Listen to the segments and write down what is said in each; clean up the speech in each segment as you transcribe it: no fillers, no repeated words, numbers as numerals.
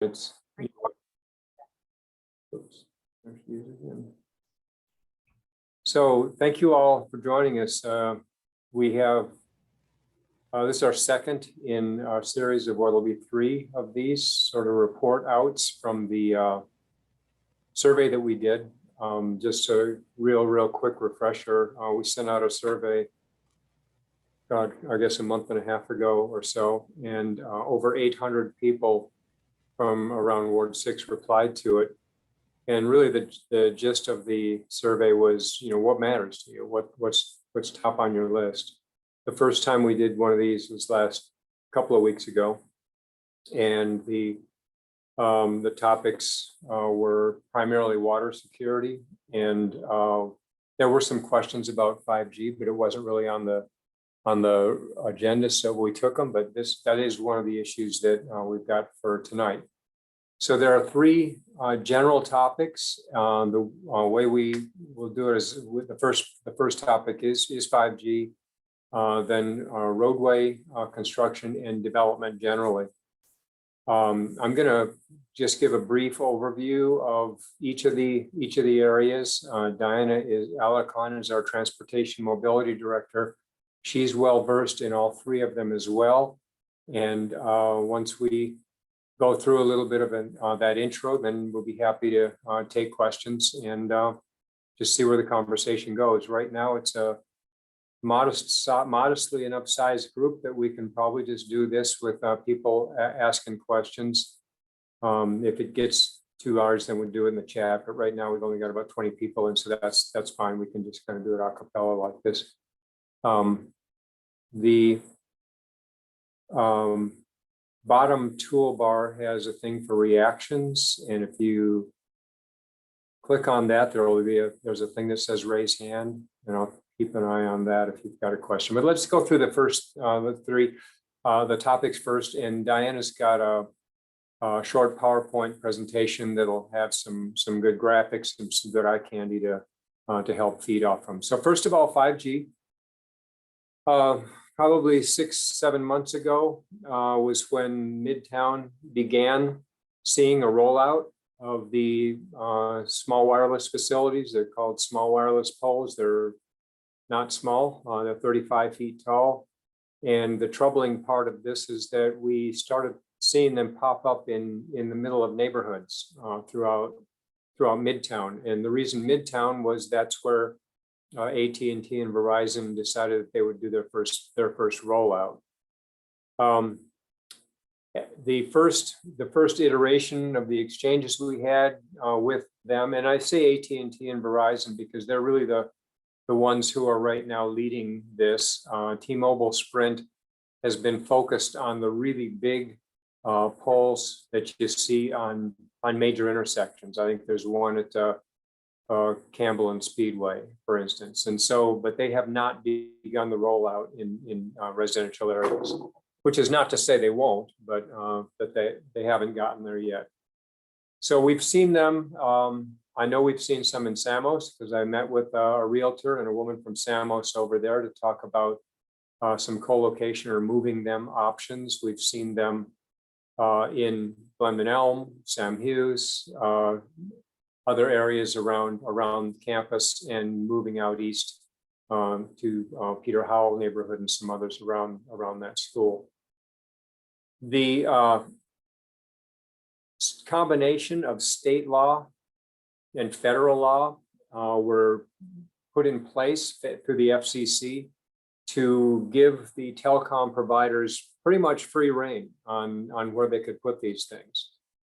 It's, oops, there she is again. So thank you all for joining us. We have, this is our second in our series of what will be 3 of these sort of report outs from the survey that we did. Just a real quick refresher. We sent out a survey, I guess a month and a half ago or so, and over 800 people from around Ward 6 replied to it. And really the gist of the survey was, what matters to you? What's top on your list? The first time we did one of these was last couple of weeks ago. And the topics were primarily water security. And there were some questions about 5G, but it wasn't really on the agenda, so we took them. But that is one of the issues that we've got for tonight. So there are 3 general topics. The way we will do it is with the first topic is 5G, then roadway construction and development generally. I'm going to just give a brief overview of each of the areas. Diana Alarcon is our transportation mobility director. She's well versed in all 3 of them as well. And once we go through a little bit of that intro, then we'll be happy to take questions and just see where the conversation goes. Right now, it's a modestly enough sized group that we can probably just do this with people asking questions. If it gets too large, then we'll do it in the chat. But right now, we've only got about 20 people, and so that's fine. We can just kind of do it a cappella like this. The bottom toolbar has a thing for reactions, and if you click on that, there's a thing that says raise hand, and I'll keep an eye on that if you've got a question. But let's go through the first the topics first, and Diana's got a short PowerPoint presentation that'll have some good graphics and some good eye candy to help feed off from. So first of all, 5G. Probably 6-7 months ago was when Midtown began seeing a rollout of the small wireless facilities. They're called small wireless poles. They're not small, they're 35 feet tall. And the troubling part of this is that we started seeing them pop up in the middle of neighborhoods throughout Midtown. And the reason Midtown was that's where AT&T and Verizon decided that they would do their first rollout. The first iteration of the exchanges we had with them, and I say AT&T and Verizon because they're really the ones who are right now leading this. T-Mobile Sprint has been focused on the really big poles that you see on major intersections. I think there's one at Campbell and Speedway, for instance. And so, but they have not begun the rollout in residential areas, which is not to say they won't, but that they haven't gotten there yet. So we've seen them. I know we've seen some in Samos because I met with a realtor and a woman from Samos over there to talk about some co-location or moving them options. We've seen them in Glendon Elm, Sam Hughes, other areas around campus, and moving out east to Peter Howell neighborhood and some others around that school. The combination of state law and federal law were put in place through the FCC to give the telecom providers pretty much free rein on where they could put these things.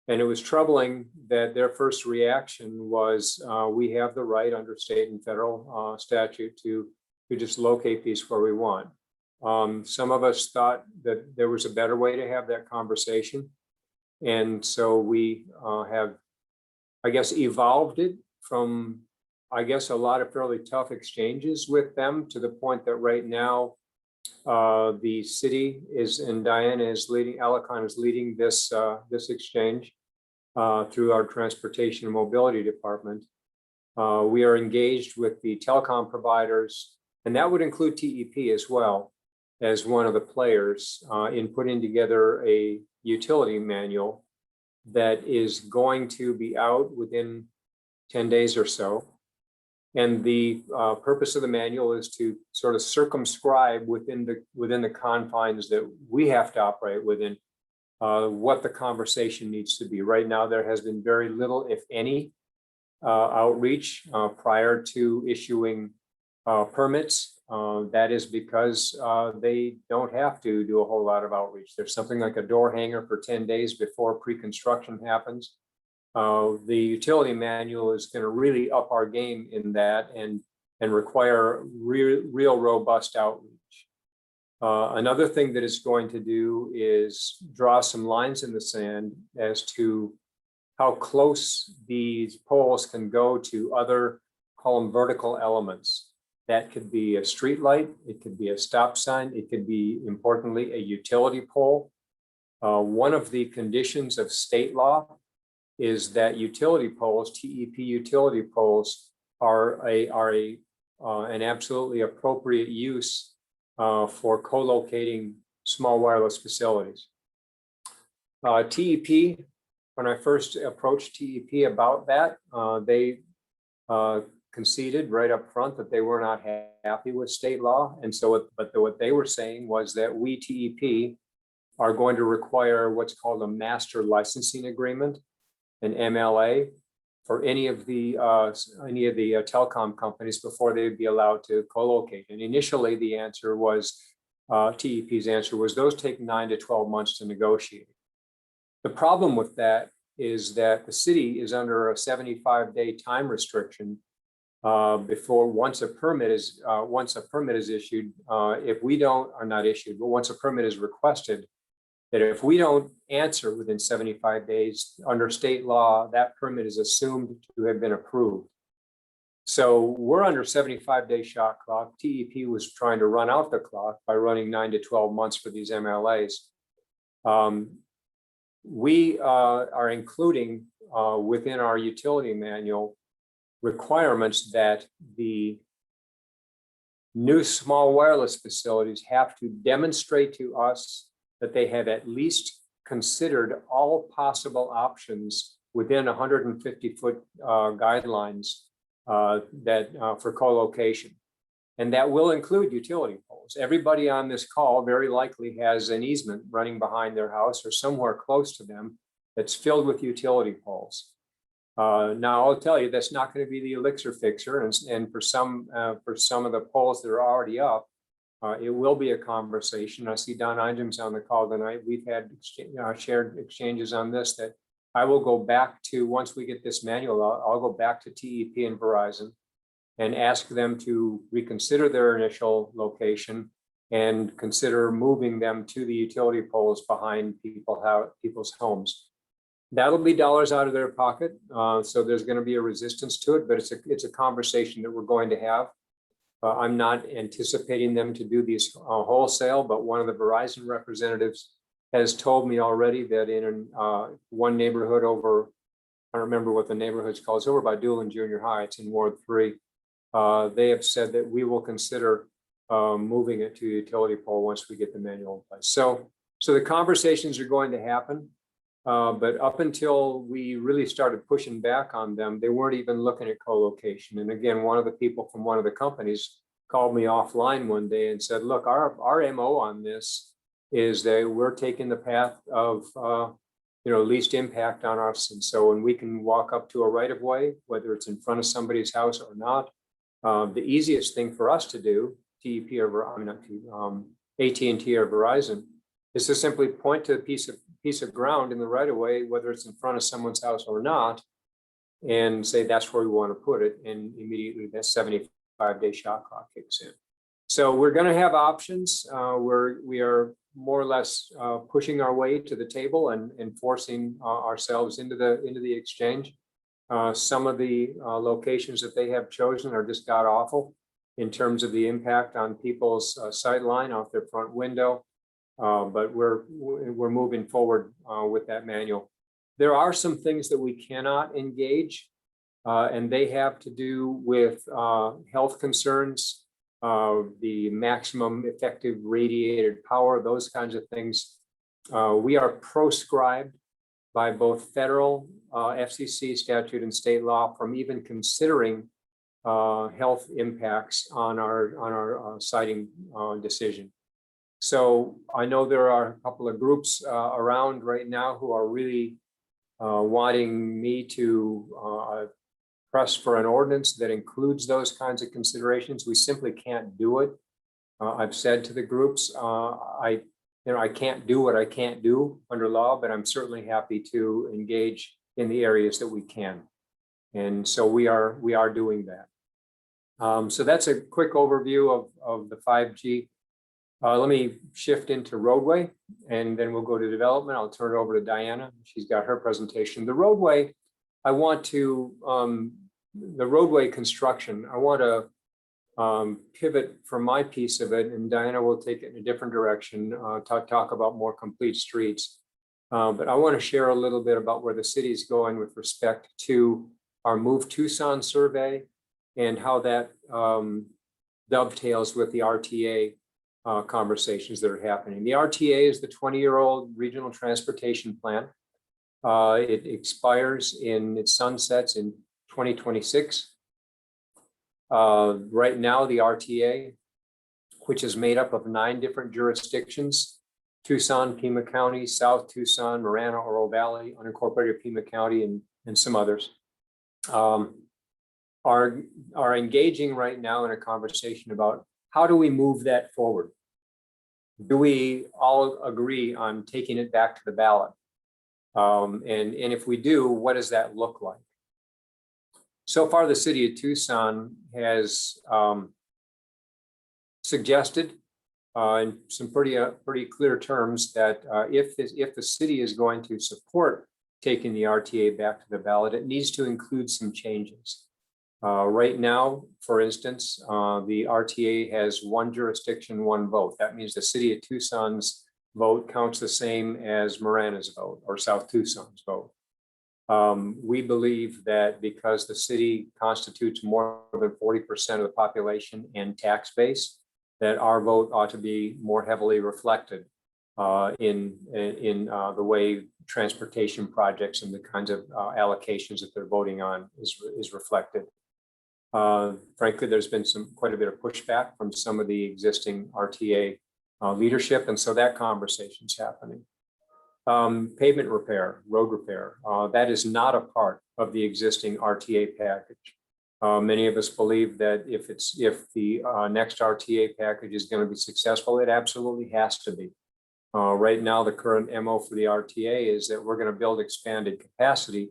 And it was troubling that their first reaction was, we have the right under state and federal statute to just locate these where we want. Some of us thought that there was a better way to have that conversation. And so we have, I guess, evolved it from, I guess, a lot of fairly tough exchanges with them to the point that right now the city is, and Diana is leading, Alarcon is leading this exchange through our transportation and mobility department. We are engaged with the telecom providers, and that would include TEP as well as one of the players in putting together a utility manual that is going to be out within 10 days or so. And the purpose of the manual is to sort of circumscribe within the confines that we have to operate within what the conversation needs to be. Right now, there has been very little, if any, outreach prior to issuing permits. That is because they don't have to do a whole lot of outreach. There's something like a door hanger for 10 days before pre-construction happens. The utility manual is going to really up our game in that and require real robust outreach. Another thing that it's going to do is draw some lines in the sand as to how close these poles can go to other, call them vertical elements. That could be a street light, it could be a stop sign, it could be, importantly, a utility pole. One of the conditions of state law is that utility poles, TEP utility poles, are an absolutely appropriate use for co-locating small wireless facilities. TEP, when I first approached TEP about that, they conceded right up front that they were not happy with state law. And so, what they were saying was that we, TEP, are going to require what's called a master licensing agreement, an MLA, for any of the telecom companies before they'd be allowed to co-locate. And initially, the answer was, TEP's answer was, those take 9 to 12 months to negotiate. The problem with that is that the city is under a 75-day time restriction before once a permit is issued. If we don't, or not issued, but once a permit is requested, that if we don't answer within 75 days under state law, that permit is assumed to have been approved. So we're under 75-day shot clock. TEP was trying to run out the clock by running 9 to 12 months for these MLAs. We are including within our utility manual requirements that the new small wireless facilities have to demonstrate to us that they have at least considered all possible options within 150-foot guidelines for co-location. And that will include utility poles. Everybody on this call very likely has an easement running behind their house or somewhere close to them that's filled with utility poles. Now, I'll tell you, that's not going to be the elixir fixer. And for some of the poles that are already up, it will be a conversation. I see Don Idem's on the call tonight. We've had shared exchanges on this that I will go back to, once we get this manual out, I'll go back to TEP and Verizon and ask them to reconsider their initial location and consider moving them to the utility poles behind people's homes. That'll be dollars out of their pocket. So there's going to be a resistance to it, but it's a conversation that we're going to have. I'm not anticipating them to do these wholesale, but one of the Verizon representatives has told me already that in one neighborhood over, I don't remember what the neighborhood's called, it's over by Doolin Junior High, it's in Ward 3. They have said that we will consider moving it to utility pole once we get the manual in place. So the conversations are going to happen. But up until we really started pushing back on them, they weren't even looking at co-location. And again, one of the people from one of the companies called me offline one day and said, look, our MO on this is that we're taking the path of least impact on us. And so when we can walk up to a right of way, whether it's in front of somebody's house or not, the easiest thing for us to do, TEP or AT&T or Verizon, is to simply point to a piece of ground in the right of way, whether it's in front of someone's house or not, and say that's where we want to put it. And immediately that 75-day shot clock kicks in. So we're going to have options. We are more or less pushing our way to the table and forcing ourselves into the exchange. Some of the locations that they have chosen are just god awful in terms of the impact on people's sight line off their front window. But we're moving forward with that manual. There are some things that we cannot engage, and they have to do with health concerns, the maximum effective radiated power, those kinds of things. We are proscribed by both federal FCC statute and state law from even considering health impacts on our siting decision. So I know there are a couple of groups around right now who are really wanting me to press for an ordinance that includes those kinds of considerations. We simply can't do it. I've said to the groups, I can't do what I can't do under law, but I'm certainly happy to engage in the areas that we can. And so we are doing that. So that's a quick overview of the 5G. Let me shift into roadway, and then we'll go to development. I'll turn it over to Diana. She's got her presentation. The roadway, I want to, the roadway construction, I want to pivot from my piece of it, and Diana will take it in a different direction, talk about more complete streets. But I want to share a little bit about where the city is going with respect to our Move Tucson survey and how that dovetails with the RTA conversations that are happening. The RTA is the 20-year-old regional transportation plan. It expires it sunsets in 2026. Right now, the RTA, which is made up of 9 different jurisdictions, Tucson, Pima County, South Tucson, Marana, Oro Valley, unincorporated Pima County, and some others, are engaging right now in a conversation about how do we move that forward? Do we all agree on taking it back to the ballot? And if we do, what does that look like? So far, the city of Tucson has suggested in some pretty clear terms that if the city is going to support taking the RTA back to the ballot, it needs to include some changes. Right now, for instance, the RTA has 1 jurisdiction, 1 vote. That means the city of Tucson's vote counts the same as Marana's vote or South Tucson's vote. We believe that because the city constitutes more than 40% of the population and tax base, that our vote ought to be more heavily reflected in the way transportation projects and the kinds of allocations that they're voting on is reflected. Frankly, there's been quite a bit of pushback from some of the existing RTA leadership, and so that conversation's happening. Pavement repair, road repair, that is not a part of the existing RTA package. Many of us believe that if the next RTA package is going to be successful, it absolutely has to be. Right now, the current MO for the RTA is that we're going to build expanded capacity,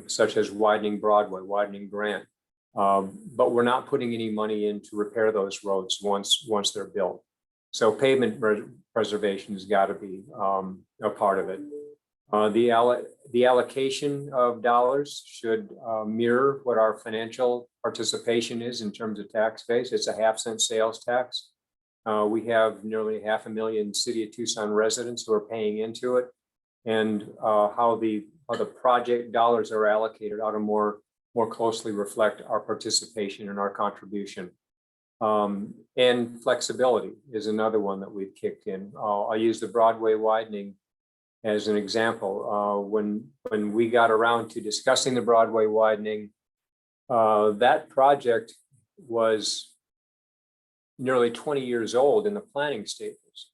such as widening Broadway, widening Grant. But we're not putting any money in to repair those roads once they're built. So pavement preservation has got to be a part of it. The allocation of dollars should mirror what our financial participation is in terms of tax base. It's a 0.5-cent sales tax. We have nearly 500,000 City of Tucson residents who are paying into it, and how the project dollars are allocated ought to more closely reflect our participation and our contribution. And flexibility is another one that we've kicked in. I'll use the Broadway widening as an example. When we got around to discussing the Broadway widening, that project was nearly 20 years old in the planning stages.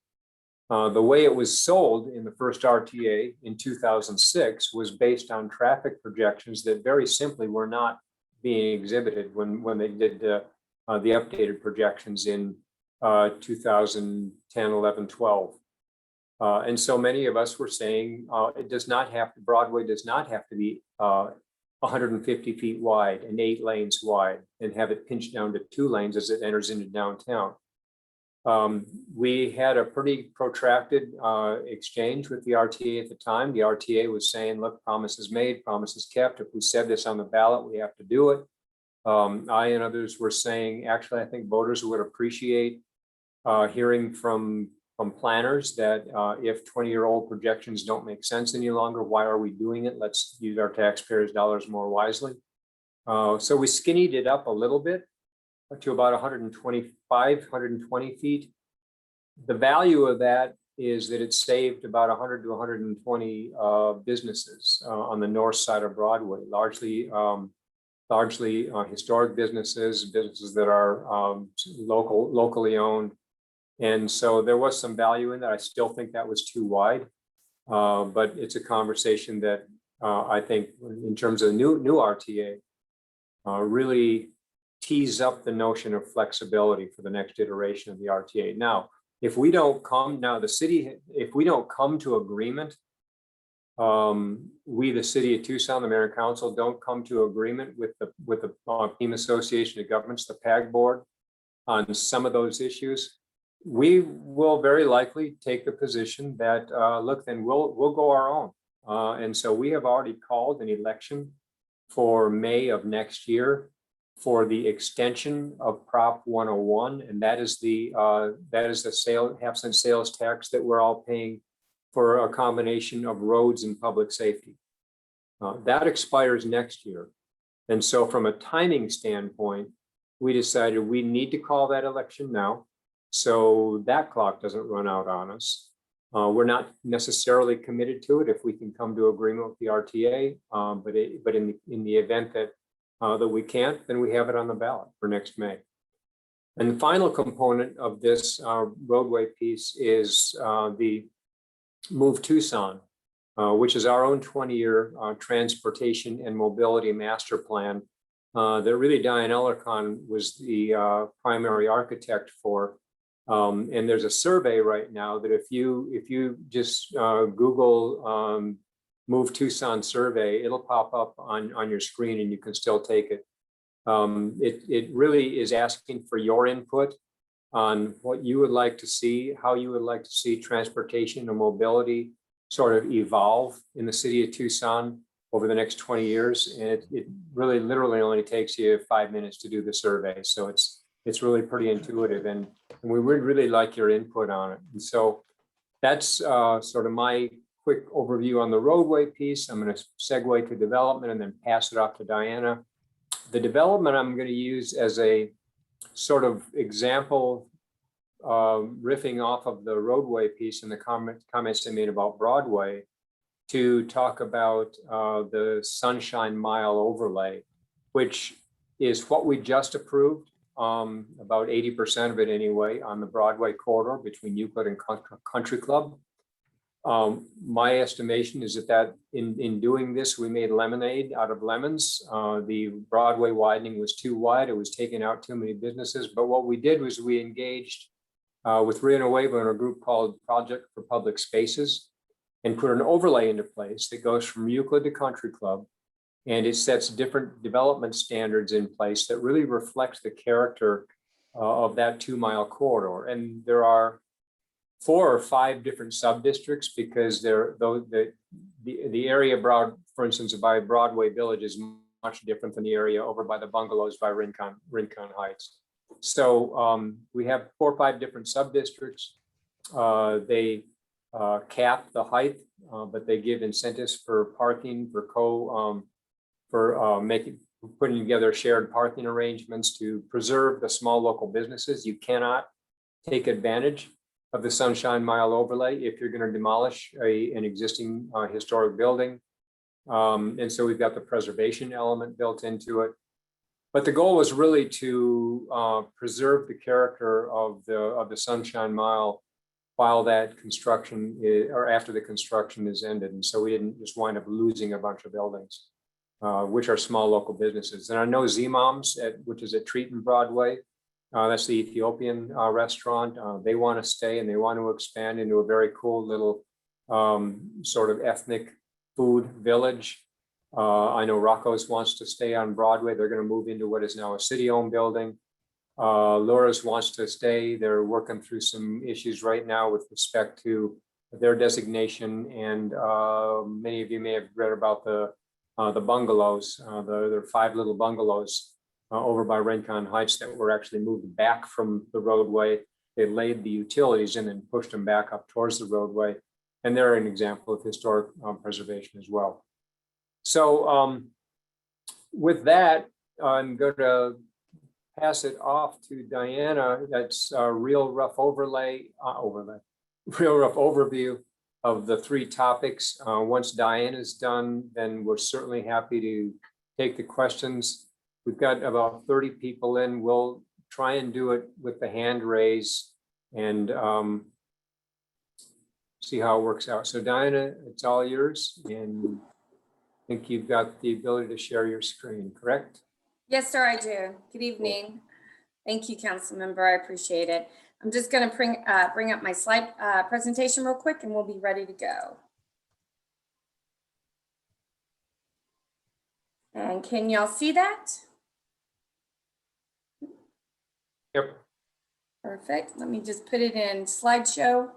The way it was sold in the first RTA in 2006 was based on traffic projections that very simply were not being exhibited when they did the updated projections in 2010, 11, 12. And so many of us were saying Broadway does not have to be 150 feet wide and 8 lanes wide and have it pinched down to 2 lanes as it enters into downtown. We had a pretty protracted exchange with the RTA at the time. The RTA was saying, look, promises made, promises kept. If we said this on the ballot, we have to do it. I and others were saying, actually, I think voters would appreciate hearing from planners that if 20-year-old projections don't make sense any longer, why are we doing it? Let's use our taxpayers' dollars more wisely. So we skinnied it up a little bit to about 125, 120 feet. The value of that is that it saved about 100 to 120 businesses on the north side of Broadway, largely historic businesses that are locally owned. And so there was some value in that. I still think that was too wide, but it's a conversation that I think in terms of new RTA really tease up the notion of flexibility for the next iteration of the RTA. Now, if we don't come to agreement, we, the city of Tucson, the mayor and council, don't come to agreement with the Team Association of Governments, the PAG board, on some of those issues, we will very likely take the position that look, then we'll go our own. And so we have already called an election for May of next year for the extension of Prop 101, and that is the half-cent sales tax that we're all paying for a combination of roads and public safety. That expires next year. And so from a timing standpoint, we decided we need to call that election now, so that clock doesn't run out on us. We're not necessarily committed to it if we can come to agreement with the RTA, but in the event that we can't, then we have it on the ballot for next May. And the final component of this roadway piece is the Move Tucson, which is our own 20-year transportation and mobility master plan that really Diane Ellercon was the primary architect for. And there's a survey right now that if you just Google Move Tucson survey, it'll pop up on your screen and you can still take it. It really is asking for your input on what you would like to see, how you would like to see transportation and mobility sort of evolve in the city of Tucson over the next 20 years. And it really literally only takes you 5 minutes to do the survey. So it's really pretty intuitive, and we would really like your input on it. And so that's sort of my quick overview on the roadway piece. I'm going to segue to development and then pass it off to Diana. The development I'm going to use as a sort of example, riffing off of the roadway piece and the comments I made about Broadway, to talk about the Sunshine Mile overlay, which is what we just approved, about 80% of it anyway, on the Broadway corridor between Euclid and Country Club. My estimation is that in doing this, we made lemonade out of lemons. The Broadway widening was too wide. It was taking out too many businesses. But what we did was we engaged with Rio Nuevo and a group called Project for Public Spaces and put an overlay into place that goes from Euclid to Country Club. And it sets different development standards in place that really reflects the character of that 2-mile corridor. And there are 4 or 5 different sub-districts, because the area for instance, by Broadway Village is much different than the area over by the bungalows by Rincon Heights. So we have 4 or 5 different sub-districts. They cap the height, but they give incentives for parking, putting together shared parking arrangements to preserve the small local businesses. You cannot take advantage of the Sunshine Mile overlay if you're going to demolish an existing historic building. And so we've got the preservation element built into it. But the goal was really to preserve the character of the Sunshine Mile while that construction or after the construction is ended. And so we didn't just wind up losing a bunch of buildings, which are small local businesses. And I know Z-Moms, which is at Treaton Broadway, that's the Ethiopian restaurant. They want to stay and they want to expand into a very cool little sort of ethnic food village. I know Rocco's wants to stay on Broadway. They're going to move into what is now a city-owned building. Laura's wants to stay. They're working through some issues right now with respect to their designation. And many of you may have read about the bungalows. There are 5 little bungalows over by Rincon Heights that were actually moved back from the roadway. They laid the utilities in and pushed them back up towards the roadway. And they're an example of historic preservation as well. So with that, I'm going to pass it off to Diana. That's a real rough overlay. real rough overview of the three topics. Once Diane is done, then we're certainly happy to take the questions. We've got about 30 people in. We'll try and do it with the hand raise and see how it works out. So Diana, it's all yours, and I think you've got the ability to share your screen, correct? Yes, sir, I do. Good evening. Thank you, council member. I appreciate it. I'm just going to bring up my slide presentation real quick, and we'll be ready to go. And can y'all see that? Yep. Perfect. Let me just put it in slideshow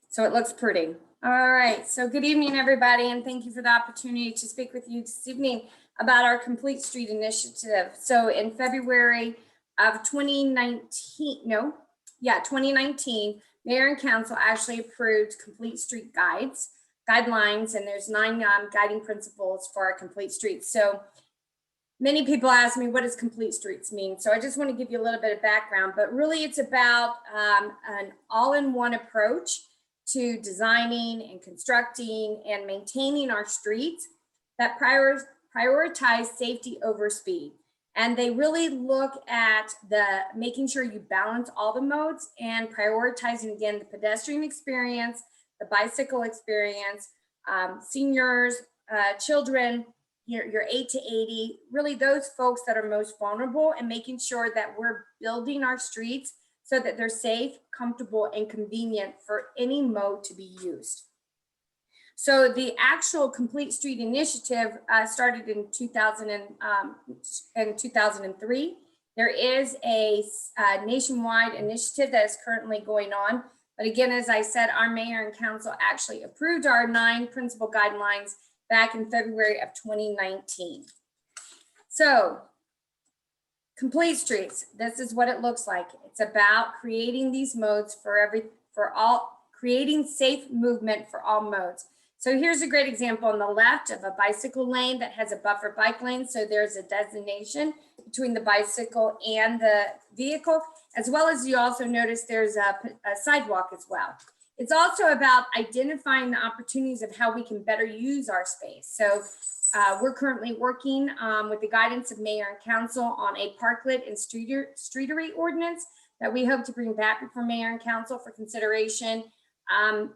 so it looks pretty. All right. So good evening, everybody, and thank you for the opportunity to speak with you this evening about our Complete Street Initiative. So in February of 2019, 2019, Mayor and Council actually approved Complete Street guidelines, and there's 9 guiding principles for our Complete Streets. So many people ask me, what does Complete Streets mean? So I just want to give you a little bit of background, but really it's about an all-in-one approach to designing and constructing and maintaining our streets that prioritize safety over speed. And they really look at making sure you balance all the modes and prioritizing, again, the pedestrian experience, the bicycle experience, seniors, children, your 8 to 80, really those folks that are most vulnerable, and making sure that we're building our streets so that they're safe, comfortable, and convenient for any mode to be used. So the actual Complete Street Initiative started in 2003. There is a nationwide initiative that is currently going on. But again, as I said, our mayor and council actually approved our 9 principal guidelines back in February of 2019. So Complete Streets, this is what it looks like. It's about creating these modes creating safe movement for all modes. So here's a great example on the left of a bicycle lane that has a buffer bike lane. So there's a designation between the bicycle and the vehicle, as well as you also notice there's a sidewalk as well. It's also about identifying the opportunities of how we can better use our space. So we're currently working with the guidance of mayor and council on a parklet and streetery ordinance that we hope to bring back before mayor and council for consideration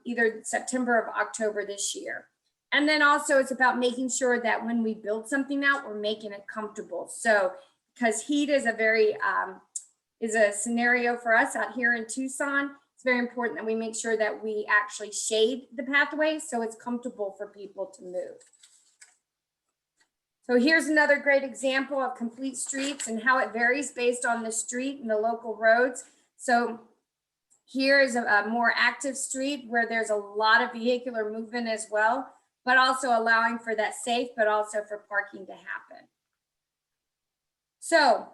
either September or October this year. And then also it's about making sure that when we build something out, we're making it comfortable. So because heat is a scenario for us out here in Tucson, it's very important that we make sure that we actually shade the pathway so it's comfortable for people to move. So here's another great example of Complete Streets and how it varies based on the street and the local roads. So here is a more active street where there's a lot of vehicular movement as well, but also allowing for that safe, but also for parking to happen. So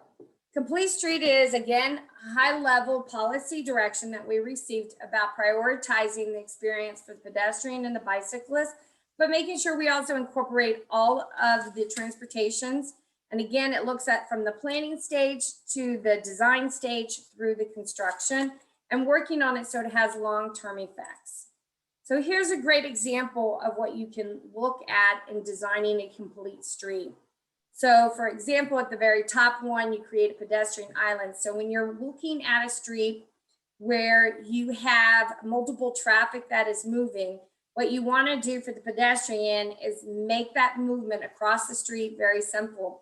Complete Street is, again, high-level policy direction that we received about prioritizing the experience for the pedestrian and the bicyclist, but making sure we also incorporate all of the transportations. And again, it looks at from the planning stage to the design stage through the construction, and working on it so it has long-term effects. So here's a great example of what you can look at in designing a complete street. So for example, at the very top one, you create a pedestrian island. So when you're looking at a street where you have multiple traffic that is moving, what you want to do for the pedestrian is make that movement across the street very simple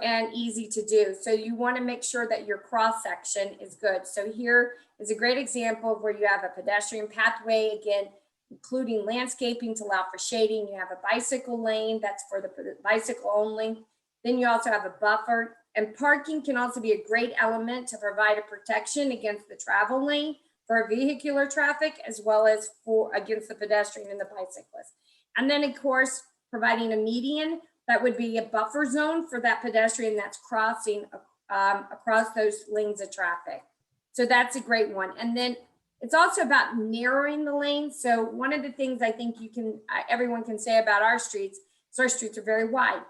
and easy to do. So you want to make sure that your cross section is good. So here is a great example of where you have a pedestrian pathway, again, including landscaping to allow for shading. You have a bicycle lane that's for the bicycle only. Then you also have a buffer, and parking can also be a great element to provide a protection against the travel lane for vehicular traffic, as well as against the pedestrian and the bicyclist. And then of course, providing a median that would be a buffer zone for that pedestrian that's crossing across those lanes of traffic. So that's a great one. And then it's also about narrowing the lanes. So one of the things I think everyone can say about our streets is our streets are very wide,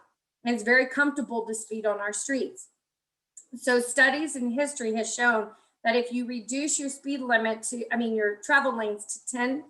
and it's very comfortable to speed on our streets. So studies in history has shown that if you reduce your speed limit to, your travel lanes to 10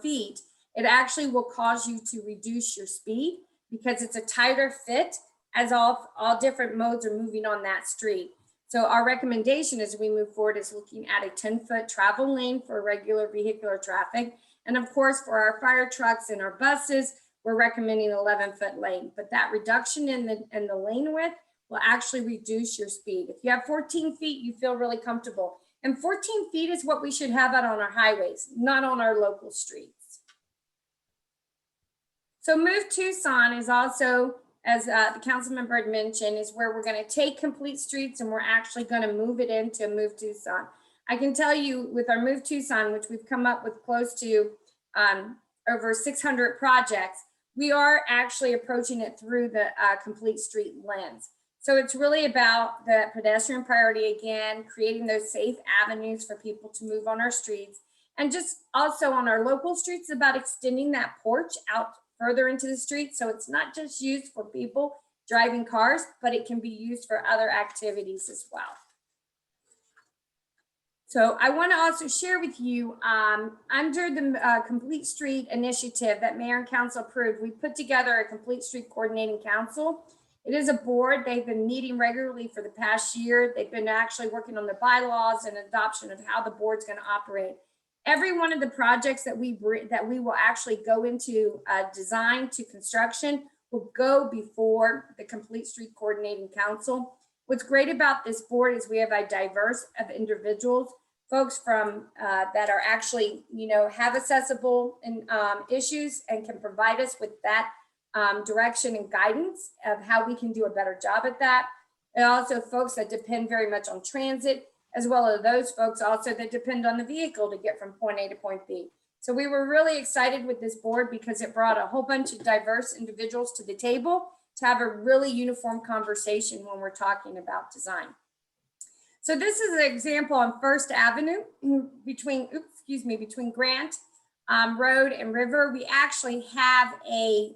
feet, it actually will cause you to reduce your speed because it's a tighter fit as all different modes are moving on that street. So our recommendation as we move forward is looking at a 10-foot travel lane for regular vehicular traffic. And of course, for our fire trucks and our buses, we're recommending 11-foot lane. But that reduction in the lane width will actually reduce your speed. If you have 14 feet, you feel really comfortable. And 14 feet is what we should have out on our highways, not on our local streets. So Move Tucson is also, as the council member had mentioned, is where we're going to take complete streets and we're actually going to move it into Move Tucson. I can tell you with our Move Tucson, which we've come up with close to over 600 projects, we are actually approaching it through the complete street lens. So it's really about the pedestrian priority again, creating those safe avenues for people to move on our streets. And just also on our local streets, about extending that porch out further into the street. So it's not just used for people driving cars, but it can be used for other activities as well. So I want to also share with you, under the Complete Street Initiative that Mayor and Council approved, we put together a Complete Street Coordinating Council. It is a board. They've been meeting regularly for the past year. They've been actually working on the bylaws and adoption of how the board's going to operate. Every one of the projects that we will actually go into design to construction will go before the Complete Street Coordinating Council. What's great about this board is we have a diverse of individuals, folks from that are actually, have accessible issues and can provide us with that direction and guidance of how we can do a better job at that. And also folks that depend very much on transit, as well as those folks also that depend on the vehicle to get from point A to point B. So we were really excited with this board because it brought a whole bunch of diverse individuals to the table to have a really uniform conversation when we're talking about design. So this is an example on First Avenue between Grant Road and River. We actually have a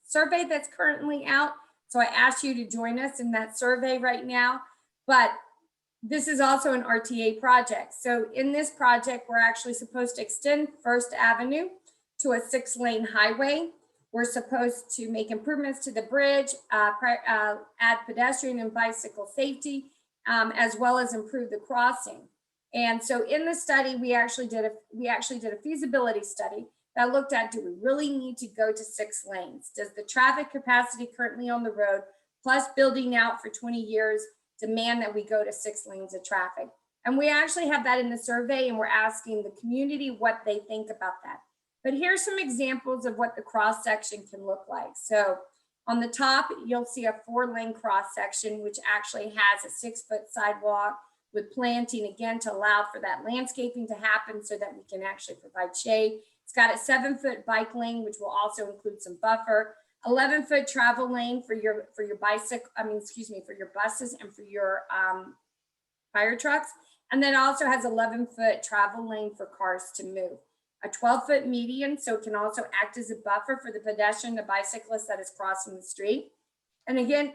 survey that's currently out. So I asked you to join us in that survey right now, but this is also an RTA project. So in this project, we're actually supposed to extend First Avenue to a 6-lane highway. We're supposed to make improvements to the bridge, add pedestrian and bicycle safety, as well as improve the crossing. And so in the study, we actually did a feasibility study that looked at, do we really need to go to 6 lanes? Does the traffic capacity currently on the road, plus building out for 20 years, demand that we go to 6 lanes of traffic? And we actually have that in the survey, and we're asking the community what they think about that. But here's some examples of what the cross section can look like. So on the top, you'll see a 4-lane cross section, which actually has a 6-foot sidewalk with planting, again, to allow for that landscaping to happen so that we can actually provide shade. It's got a 7-foot bike lane, which will also include some buffer, 11-foot travel lane for your bicycle, for your buses and for your fire trucks. And then also has 11-foot travel lane for cars to move. A 12-foot median, so it can also act as a buffer for the pedestrian, the bicyclist that is crossing the street. And again,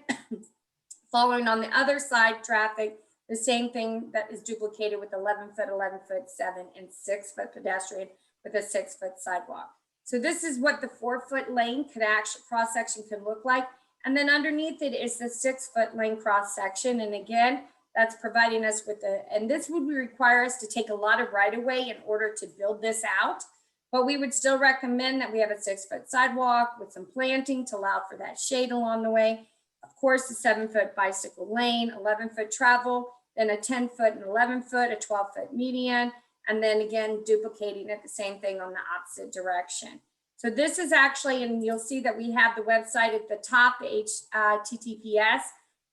following on the other side traffic, the same thing that is duplicated with 11-foot, 11-foot, 7 and 6-foot pedestrian with a 6-foot sidewalk. So this is what the 4-foot lane could actually cross section can look like. And then underneath it is the 6-foot lane cross section. And again, that's providing us with and this would require us to take a lot of right of way in order to build this out. But we would still recommend that we have a 6-foot sidewalk with some planting to allow for that shade along the way. Of course, the 7-foot bicycle lane, 11-foot travel, then a 10-foot and 11-foot, a 12-foot median, and then again, duplicating it the same thing on the opposite direction. So this is actually, and you'll see that we have the website at the top, HTTPS.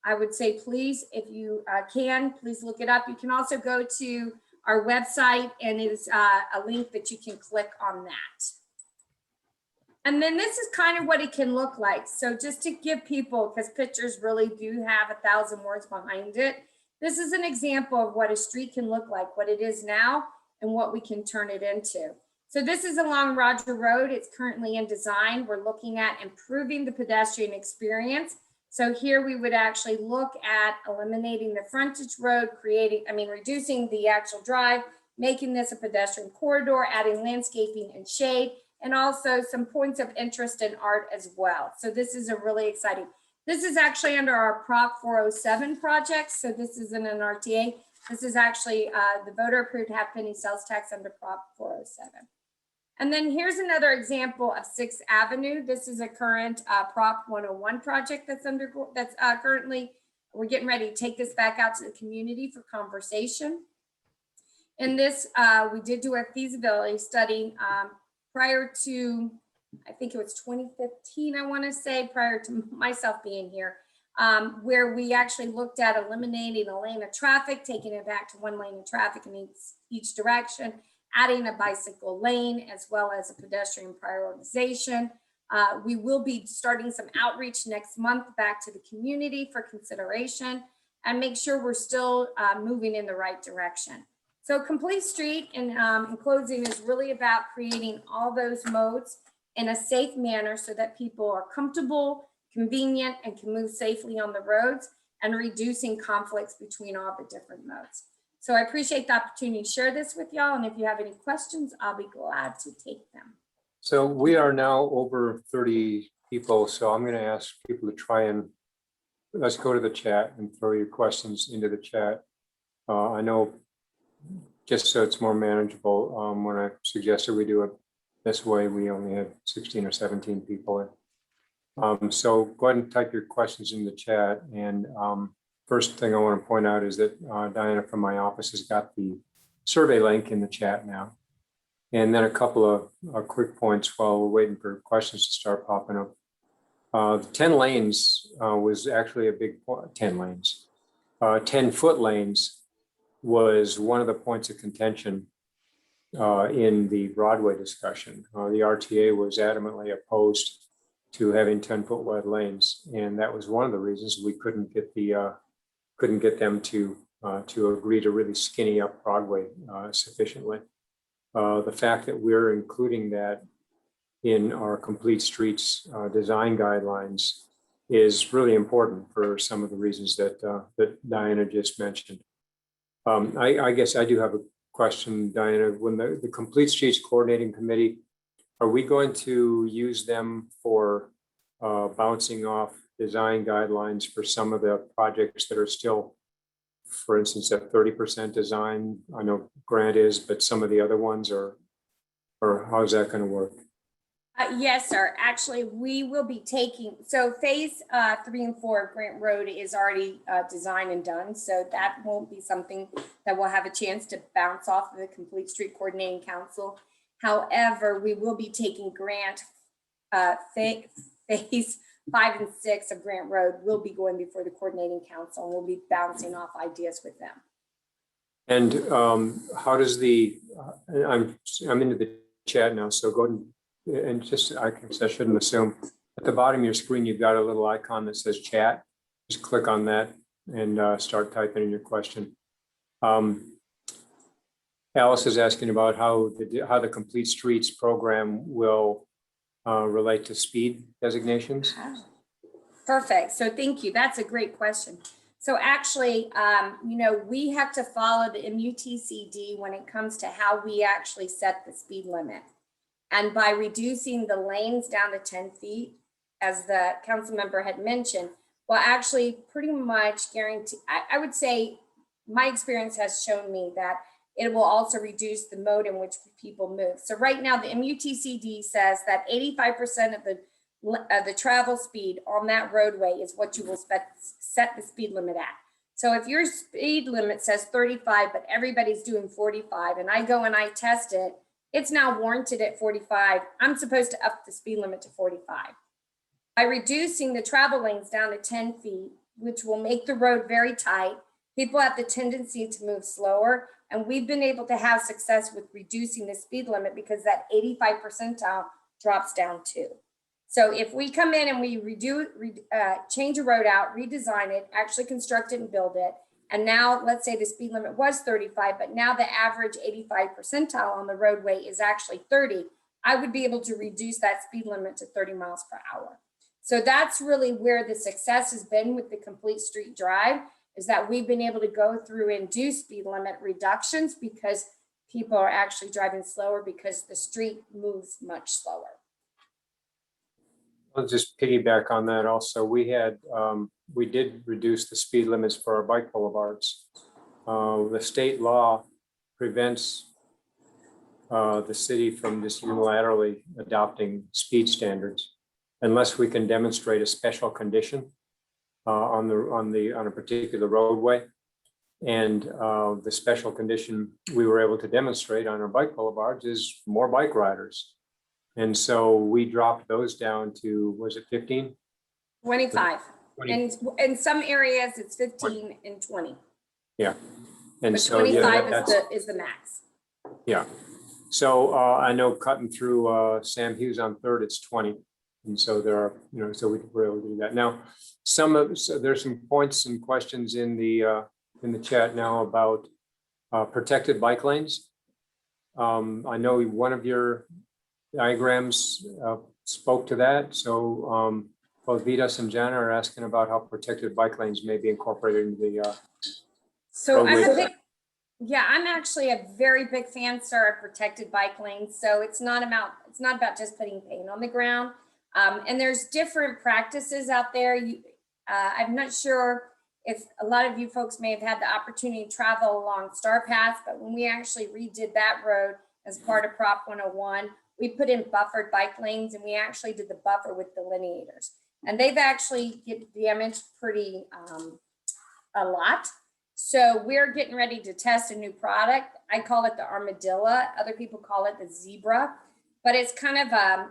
I would say, please, if you can, please look it up. You can also go to our website, and it is a link that you can click on that. And then this is kind of what it can look like. So just to give people, because pictures really do have 1,000 words behind it, this is an example of what a street can look like, what it is now, and what we can turn it into. So this is along Roger Road. It's currently in design. We're looking at improving the pedestrian experience. So here we would actually look at eliminating the frontage road, reducing the actual drive, making this a pedestrian corridor, adding landscaping and shade, and also some points of interest in art as well. So this is a really exciting. This is actually under our Prop 407 project. So this isn't an RTA. This is actually the voter approved half-penny sales tax under Prop 407. And then here's another example of 6th Avenue. This is a current Prop 101 project that's currently, we're getting ready to take this back out to the community for conversation. In this, we did do a feasibility study prior to, I think it was 2015, I want to say, prior to myself being here, where we actually looked at eliminating a lane of traffic, taking it back to 1 lane of traffic in each direction, adding a bicycle lane, as well as a pedestrian prioritization. We will be starting some outreach next month back to the community for consideration and make sure we're still moving in the right direction. So Complete Street in closing is really about creating all those modes in a safe manner so that people are comfortable, convenient, and can move safely on the roads, and reducing conflicts between all the different modes. So I appreciate the opportunity to share this with y'all. And if you have any questions, I'll be glad to take them. So we are now over 30 people. So I'm going to ask people to try and let's go to the chat and throw your questions into the chat. I know just so it's more manageable, when I suggested we do it this way, we only had 16 or 17 people. So go ahead and type your questions in the chat. And first thing I want to point out is that Diana from my office has got the survey link in the chat now. And then a couple of quick points while we're waiting for questions to start popping up. The 10 lanes was actually a big point, 10 lanes. 10-foot lanes was one of the points of contention in the Broadway discussion. The RTA was adamantly opposed to having 10-foot wide lanes, and that was one of the reasons we couldn't get them to agree to really skinny up Broadway sufficiently. The fact that we're including that in our Complete Streets design guidelines is really important for some of the reasons that Diana just mentioned. I guess I do have a question, Diana. When the Complete Streets Coordinating Committee, are we going to use them for bouncing off design guidelines for some of the projects that are still, for instance, at 30% design? I know Grant is, but some of the other ones are, or how's that going to work? Yes, sir. Actually, we will be taking, so phase 3 and 4 of Grant Road is already designed and done. So that won't be something that we'll have a chance to bounce off of the Complete Street Coordinating Council. However, we will be taking Grant phase 5 and 6 of Grant Road will be going before the Coordinating Council, and we'll be bouncing off ideas with them. And how does the, I'm into the chat now, so go ahead and just, I guess I shouldn't assume, at the bottom of your screen, you've got a little icon that says chat. Just click on that and start typing in your question. Alice is asking about how the Complete Streets program will relate to speed designations. Perfect. So thank you. That's a great question. So actually, we have to follow the MUTCD when it comes to how we actually set the speed limit. And by reducing the lanes down to 10 feet, as the council member had mentioned, will actually pretty much guarantee, I would say my experience has shown me that it will also reduce the mode in which people move. So right now, the MUTCD says that 85% of the travel speed on that roadway is what you will set the speed limit at. So if your speed limit says 35, but everybody's doing 45, and I go and I test it, it's now warranted at 45. I'm supposed to up the speed limit to 45. By reducing the travel lanes down to 10 feet, which will make the road very tight, people have the tendency to move slower. And we've been able to have success with reducing the speed limit because that 85 percentile drops down too. So if we come in and we change a road out, redesign it, actually construct it and build it, and now let's say the speed limit was 35, but now the average 85 percentile on the roadway is actually 30, I would be able to reduce that speed limit to 30 miles per hour. So that's really where the success has been with the Complete Street Drive, is that we've been able to go through and do speed limit reductions because people are actually driving slower because the street moves much slower. I'll just piggyback on that also. We did reduce the speed limits for our bike boulevards. The state law prevents the city from just unilaterally adopting speed standards unless we can demonstrate a special condition on a particular roadway. And the special condition we were able to demonstrate on our bike boulevards is more bike riders. And so we dropped those down to, was it 15? 25. 20. And in some areas it's 15 and 20. Yeah. And But so 25 yeah, is the max. yeah. So I know cutting through Sam Hughes on 3rd, it's 20. And so there are, so we were able to do that. Now, there's some points and questions in the chat now about protected bike lanes. I know one of your diagrams spoke to that. So both Vitas and Jana are asking about how protected bike lanes may be incorporated into the So roadway. I'm actually a very big fan, sir, of protected bike lanes. So it's not about just putting paint on the ground. And there's different practices out there. I'm not sure if a lot of you folks may have had the opportunity to travel along Star Path, but when we actually redid that road as part of Prop 101, we put in buffered bike lanes, and we actually did the buffer with delineators. And they've actually get damaged pretty a lot. So we're getting ready to test a new product. I call it the armadillo. Other people call it the zebra. But it's kind of,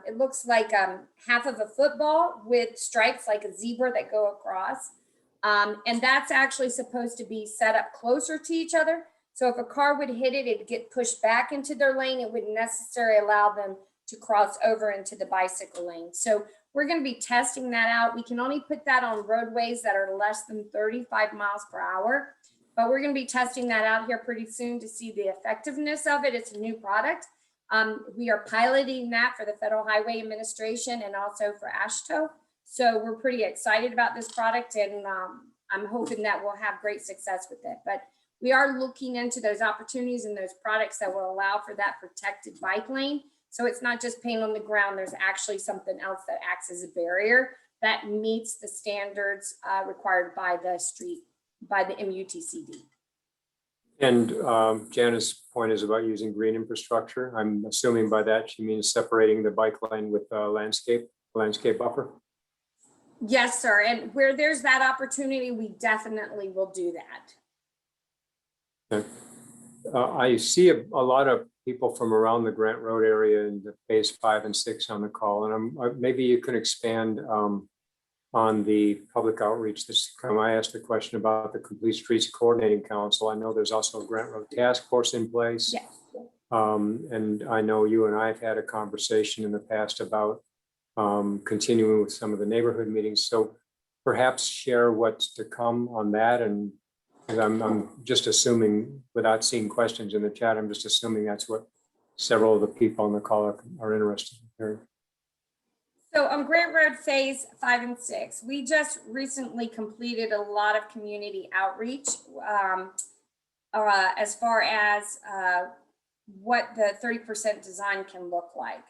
it looks like half of a football with stripes like a zebra that go across. And that's actually supposed to be set up closer to each other. So if a car would hit it, it'd get pushed back into their lane. It wouldn't necessarily allow them to cross over into the bicycle lane. So we're going to be testing that out. We can only put that on roadways that are less than 35 miles per hour. But we're going to be testing that out here pretty soon to see the effectiveness of it. It's a new product. We are piloting that for the Federal Highway Administration and also for AASHTO. So we're pretty excited about this product, and I'm hoping that we'll have great success with it. But we are looking into those opportunities and those products that will allow for that protected bike lane. So it's not just paint on the ground. There's actually something else that acts as a barrier that meets the standards required by the MUTCD. And Jana's point is about using green infrastructure. I'm assuming by that she means separating the bike lane with landscape buffer. Yes, sir. And where there's that opportunity, we definitely will do that. Okay. I see a lot of people from around the Grant Road area in the phase 5 and 6 on the call, and maybe you can expand on the public outreach this time. I asked a question about the Complete Streets Coordinating Council. I know there's also a Grant Road Task Force in place. Yes. And I know you and I have had a conversation in the past about continuing with some of the neighborhood meetings. So perhaps share what's to come on that. And I'm just assuming, without seeing questions in the chat, I'm just assuming that's what several of the people on the call are interested in hearing. So on Grant Road phase 5 and 6, we just recently completed a lot of community outreach as far as what the 30% design can look like.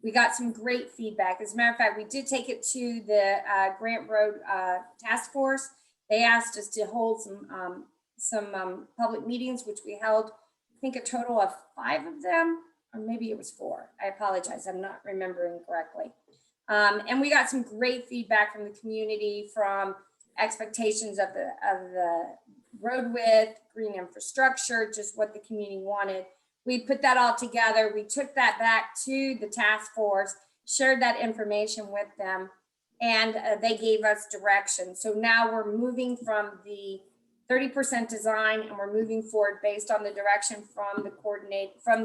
We got some great feedback. As a matter of fact, we did take it to the Grant Road Task Force. They asked us to hold some public meetings, which we held, I think, a total of 5 of them, or maybe it was 4. I apologize, I'm not remembering correctly. And we got some great feedback from the community, from expectations of the road width, green infrastructure, just what the community wanted. We put that all together. We took that back to the task force, shared that information with them, and they gave us direction. So now we're moving from the 30% design, and we're moving forward based on the direction from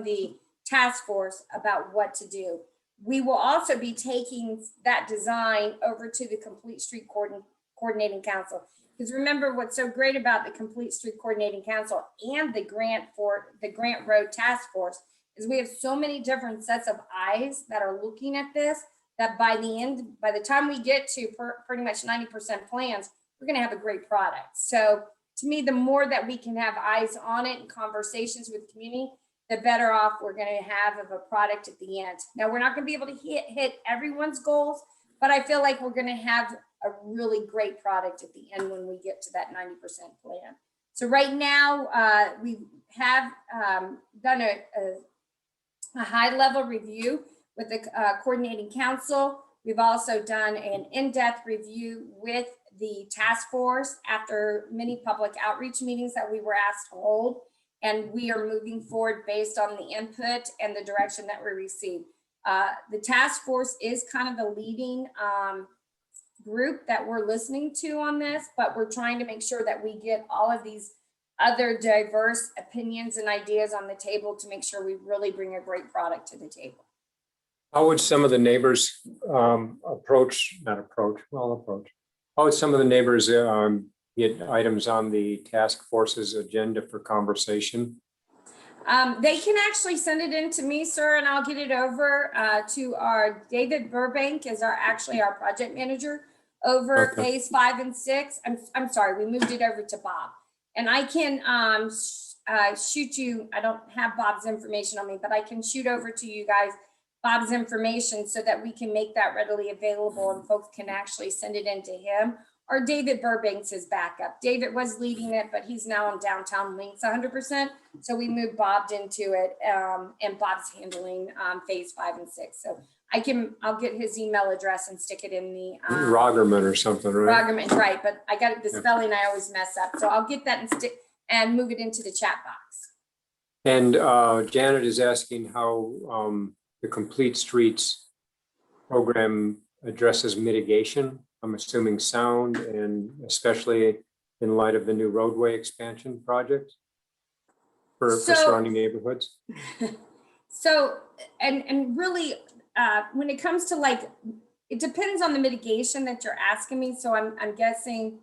the task force about what to do. We will also be taking that design over to the Complete Street Coordinating Council. Because remember, what's so great about the Complete Street Coordinating Council and the Grant Road Task Force is we have so many different sets of eyes that are looking at this, that by the time we get to pretty much 90% plans, we're going to have a great product. So to me, the more that we can have eyes on it and conversations with the community, the better off we're going to have of a product at the end. Now, we're not going to be able to hit everyone's goals, but I feel like we're going to have a really great product at the end when we get to that 90% plan. So right now, we have done a high-level review with the coordinating council. We've also done an in-depth review with the task force after many public outreach meetings that we were asked to hold. And we are moving forward based on the input and the direction that we received. The task force is kind of the leading group that we're listening to on this, but we're trying to make sure that we get all of these other diverse opinions and ideas on the table to make sure we really bring a great product to the table. How would some of the neighbors approach? How would some of the neighbors get items on the task force's agenda for conversation? They can actually send it in to me, sir, and I'll get it over to our David Burbank is our project manager over phase 5 and 6. I'm sorry, we moved it over to Bob, and I can shoot you. I don't have Bob's information on me, but I can shoot over to you guys Bob's information so that we can make that readily available and folks can actually send it in to him. Or David Burbank's his backup. David was leading it, but he's now on downtown links 100%. So we moved Bob into it, and Bob's handling phase 5 and 6. So I'll get his email address and stick it in the Rogerman or something, right? Rogerman, right? But I got the spelling I always mess up, so I'll get that and move it into the chat box. And Janet is asking how the Complete Streets program addresses mitigation. I'm assuming sound, and especially in light of the new roadway expansion project for surrounding neighborhoods. So, and really, when it comes to it depends on the mitigation that you're asking me. So I'm guessing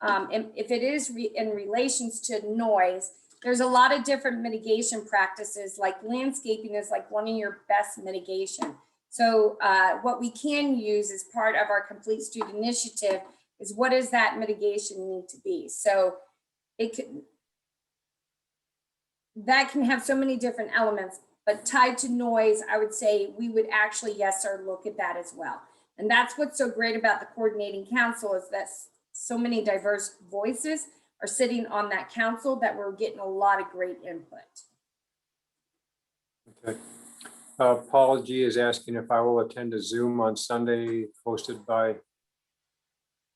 if it is in relations to noise, there's a lot of different mitigation practices, like landscaping is like one of your best mitigation. So what we can use as part of our Complete Street initiative is what does that mitigation need to be? So that can have so many different elements, but tied to noise, I would say we would actually, yes, sir, look at that as well. And that's what's so great about the coordinating council is that so many diverse voices are sitting on that council that we're getting a lot of great input. Okay. Paul G is asking if I will attend a Zoom on Sunday hosted by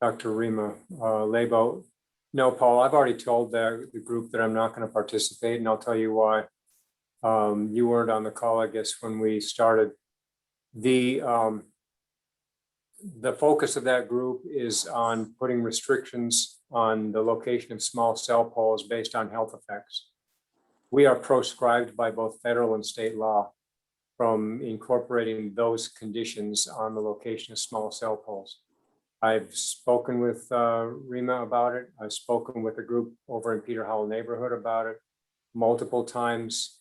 Dr. Rima Lebo. No, Paul, I've already told the group that I'm not going to participate, and I'll tell you why. You weren't on the call, I guess, when we started. The focus of that group is on putting restrictions on the location of small cell poles based on health effects. We are proscribed by both federal and state law from incorporating those conditions on the location of small cell poles. I've spoken with Rima about it. I've spoken with a group over in Peter Howell neighborhood about it multiple times.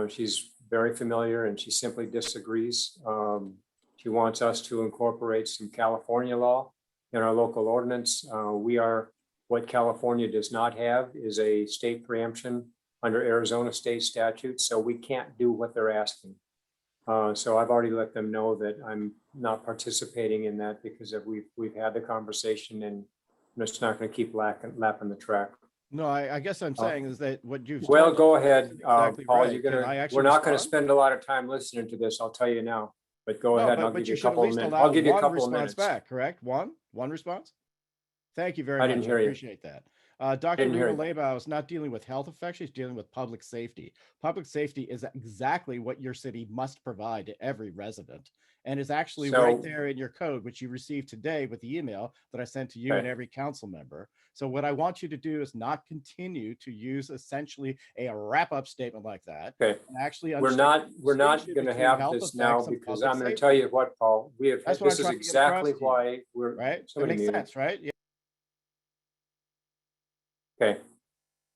She's very familiar and she simply disagrees. She wants us to incorporate some California law in our local ordinance. What California does not have is a state preemption under Arizona state statute, so we can't do what they're asking. So I've already let them know that I'm not participating in that because we've had the conversation and I'm just not going to keep lapping the track. No, I guess I'm saying is that what you've well, go ahead, exactly Paul. right. We're not going to spend a lot of time listening to this. I'll tell you now. But go ahead. I'll give you a couple of minutes. I'll give you a couple of minutes back. Correct? One response. Thank you very much. I didn't hear you. Appreciate that. Dr. Rima Leba is not dealing with health effects, she's dealing with public safety. Public safety is exactly what your city must provide to every resident and is actually right there in your code, which you received today with the email that I sent to you and every council member. So what I want you to do is not continue to use essentially a wrap-up statement like that. Okay. And actually we're not going to have this now because I'm going to tell you what, Paul, this is exactly why we're right. That makes sense, right? Yeah. Okay,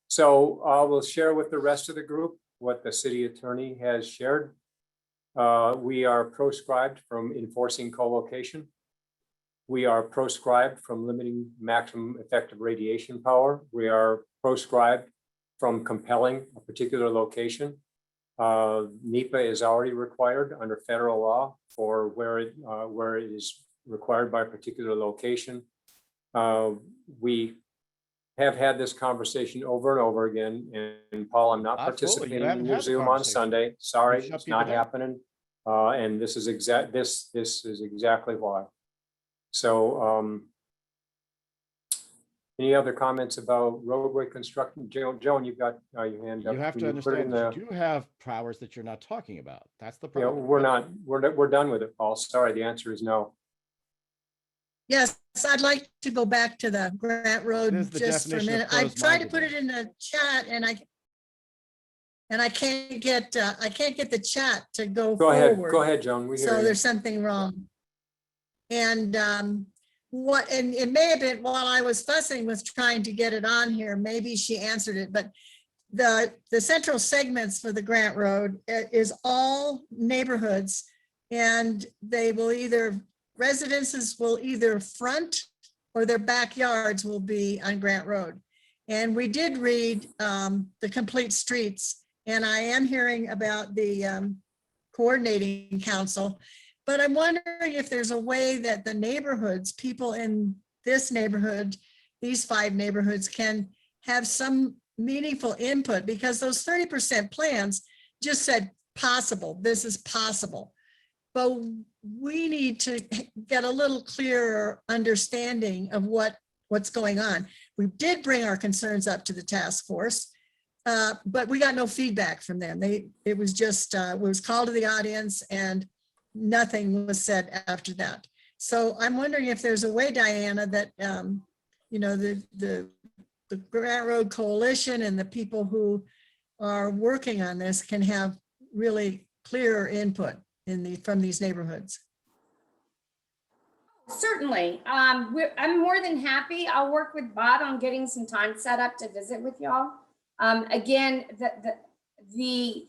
so we'll share with the rest of the group what the city attorney has shared. We are proscribed from enforcing co-location. We are proscribed from limiting maximum effective radiation power. We are proscribed from compelling a particular location. NEPA is already required under federal law for where it is required by a particular location. We have had this conversation over and over again, and Paul, I'm not participating in your Zoom on Sunday. Sorry, it's not happening. And this is exactly why. So, any other comments about roadway construction? Joan, you've got your hand up. You have to understand that you do have powers that you're not talking about. That's the Yeah, problem. we're done with it, Paul. Sorry, the answer is no. Yes, I'd like to go back to the Grant Road just for a minute. I tried to put it in the chat and I can't get the chat to go forward. Go ahead, Joan. We hear So you. there's something wrong. And and it may have been while I was fussing with trying to get it on here, maybe she answered it, but the central segments for the Grant Road is all neighborhoods, and they will residences will either front or their backyards will be on Grant Road. And we did read the complete streets, and I am hearing about the coordinating council, but I'm wondering if there's a way that the neighborhoods, people in this neighborhood, these 5 neighborhoods, can have some meaningful input, because those 30% plans just said possible, this is possible. But we need to get a little clearer understanding of what's going on. We did bring our concerns up to the task force, but we got no feedback from them. It was just, it was called to the audience and nothing was said after that. So I'm wondering if there's a way, Diana, that, you know, the Grant Road Coalition and the people who are working on this can have really clearer input from these neighborhoods. Certainly. I'm more than happy. I'll work with Bob on getting some time set up to visit with y'all. Again, the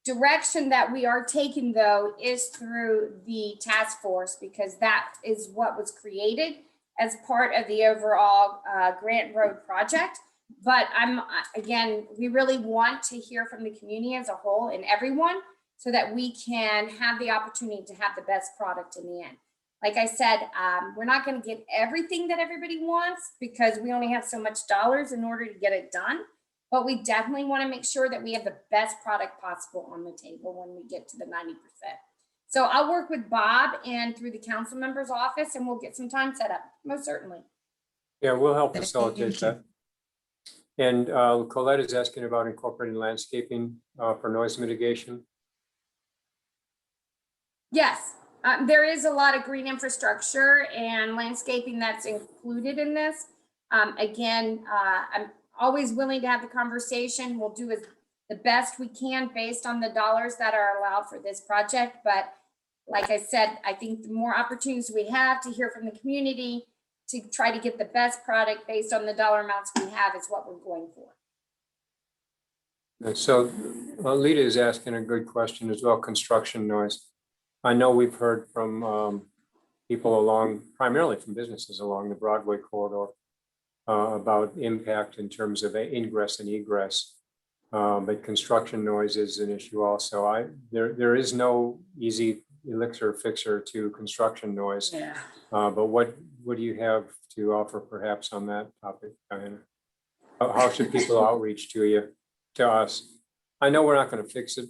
direction that we are taking, though, is through the task force, because that is what was created as part of the overall Grant Road project. But again, we really want to hear from the community as a whole and everyone, so that we can have the opportunity to have the best product in the end. Like I said, we're not going to get everything that everybody wants, because we only have so much dollars in order to get it done. But we definitely want to make sure that we have the best product possible on the table when we get to the 90%. So I'll work with Bob and through the council member's office, and we'll get some time set up, most certainly. Yeah, we'll help facilitate that. And Colette is asking about incorporating landscaping for noise mitigation. Yes, there is a lot of green infrastructure and landscaping that's included in this. Again, I'm always willing to have the conversation. We'll do the best we can based on the dollars that are allowed for this project. But like I said, I think the more opportunities we have to hear from the community to try to get the best product based on the dollar amounts we have is what we're going for. And so Lita is asking a good question as well, construction noise. I know we've heard from people primarily from businesses along the Broadway corridor about impact in terms of ingress and egress. But construction noise is an issue also. There is no easy elixir fixer to construction noise. Yeah. But what do you have to offer perhaps on that topic, Diana? How should people outreach to us? I know we're not going to fix it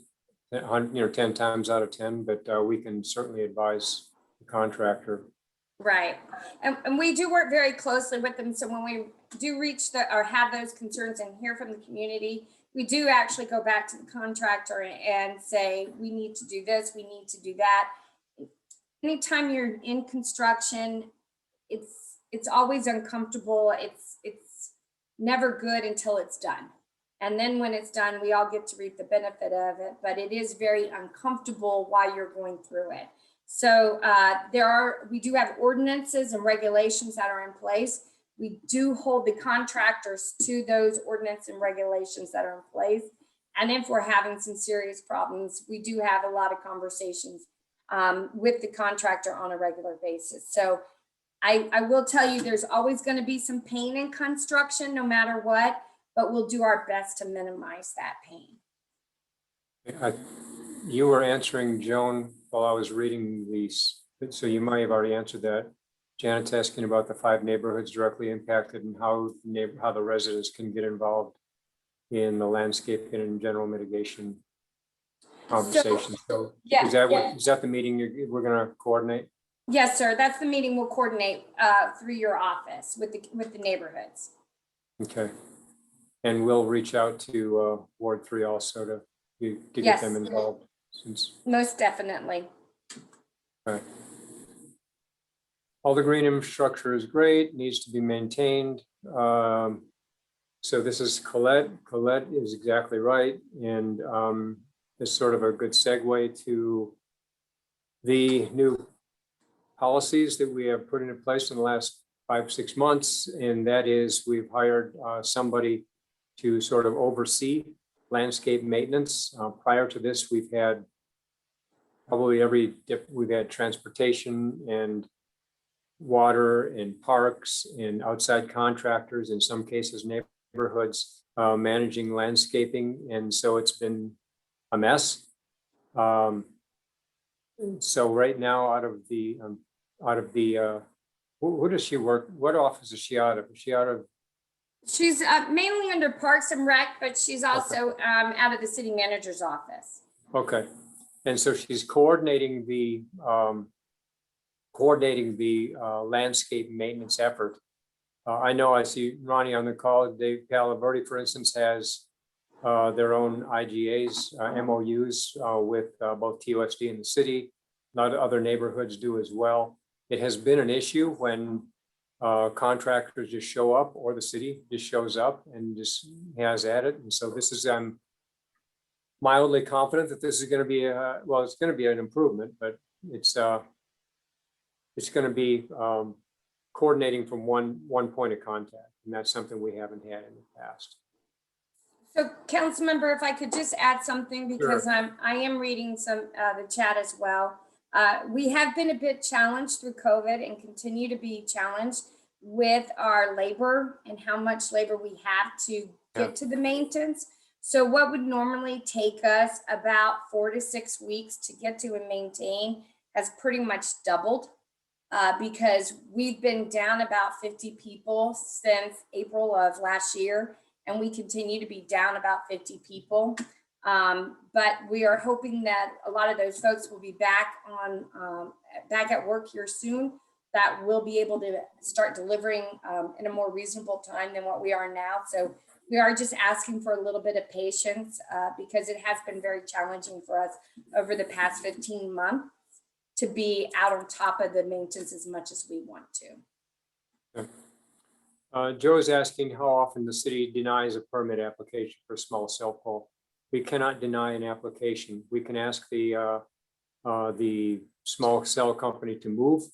10 times out of 10, but we can certainly advise the contractor. Right. And we do work very closely with them. So when we do reach or have those concerns and hear from the community, we do actually go back to the contractor and say, we need to do this, we need to do that. Anytime you're in construction, it's always uncomfortable. It's never good until it's done. And then when it's done, we all get to reap the benefit of it, but it is very uncomfortable while you're going through it. So we do have ordinances and regulations that are in place. We do hold the contractors to those ordinance and regulations that are in place. And if we're having some serious problems, we do have a lot of conversations with the contractor on a regular basis. So I will tell you, there's always going to be some pain in construction, no matter what, but we'll do our best to minimize that pain. You were answering Joan while I was reading these, so you might have already answered that. Janet's asking about the 5 neighborhoods directly impacted and how the residents can get involved in the landscaping and general mitigation conversation. So yeah, is that the meeting we're going to coordinate? Yes, sir. That's the meeting we'll coordinate through your office with the neighborhoods. Okay. And we'll reach out to Ward 3 also to get Yes. them involved. Since Most definitely. okay. All the green infrastructure is great, needs to be maintained. So this is Colette. Colette is exactly right. And it's sort of a good segue to the new policies that we have put into place in the last 5-6 months. And that is we've hired somebody to sort of oversee landscape maintenance. Prior to this, we've had probably we've had transportation and water and parks and outside contractors, in some cases neighborhoods, managing landscaping. And so it's been a mess. So right now out of the who does she work? What office is she out of? Is she out of? She's mainly under Parks and Rec, but she's also out of the city manager's office. Okay. And so she's coordinating the landscape maintenance effort. I know I see Ronnie on the call. Dave Calaverti, for instance, has their own IGAs, MOUs with both TOSD and the city. A lot of other neighborhoods do as well. It has been an issue when contractors just show up or the city just shows up and just has at it. And so this is, I'm mildly confident that this is going to be well, it's going to be an improvement, but it's going to be coordinating from one point of contact, and that's something we haven't had in the past. So, council member, if I could just add something, because Sure. I am reading some the chat as well. We have been a bit challenged through COVID and continue to be challenged with our labor and how much labor we have to get to the maintenance. So what would normally take us about 4 to 6 weeks to get to and maintain has pretty much doubled because we've been down about 50 people since April of last year, and we continue to be down about 50 people. But we are hoping that a lot of those folks will be back at work here soon, that we'll be able to start delivering in a more reasonable time than what we are now. So we are just asking for a little bit of patience because it has been very challenging for us over the past 15 months to be out on top of the maintenance as much as we want to. Joe is asking how often the city denies a permit application for a small cell pole. We cannot deny an application. We can ask the small cell company to move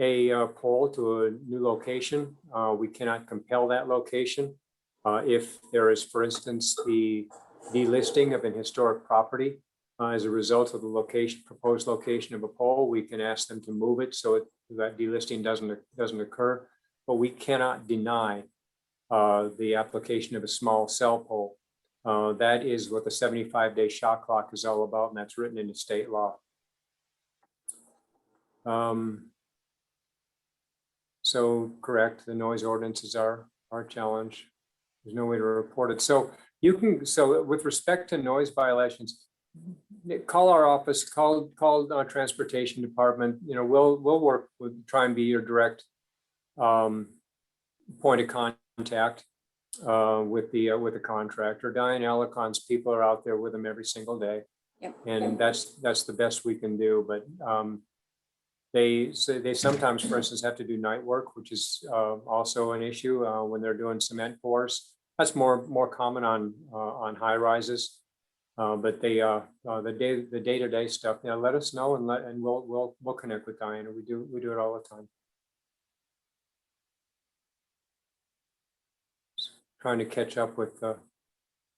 a pole to a new location. We cannot compel that location. If there is, for instance, the delisting of an historic property as a result of the proposed location of a pole, we can ask them to move it so that delisting doesn't occur. But we cannot deny the application of a small cell pole. That is what the 75-day shot clock is all about, and that's written into state law. So correct, the noise ordinances are our challenge. There's no way to report it. So with respect to noise violations, call our office, call our transportation department. You know, we'll work with, try and be your direct point of contact with the contractor. Diane Alicon's people are out there with them every single day. Yep. And that's the best we can do. But they sometimes, for instance, have to do night work, which is also an issue when they're doing cement pours. That's more common on high rises. But the day-to-day stuff, you know, let us know and we'll connect with Diana. We do it all the time. Trying to catch up with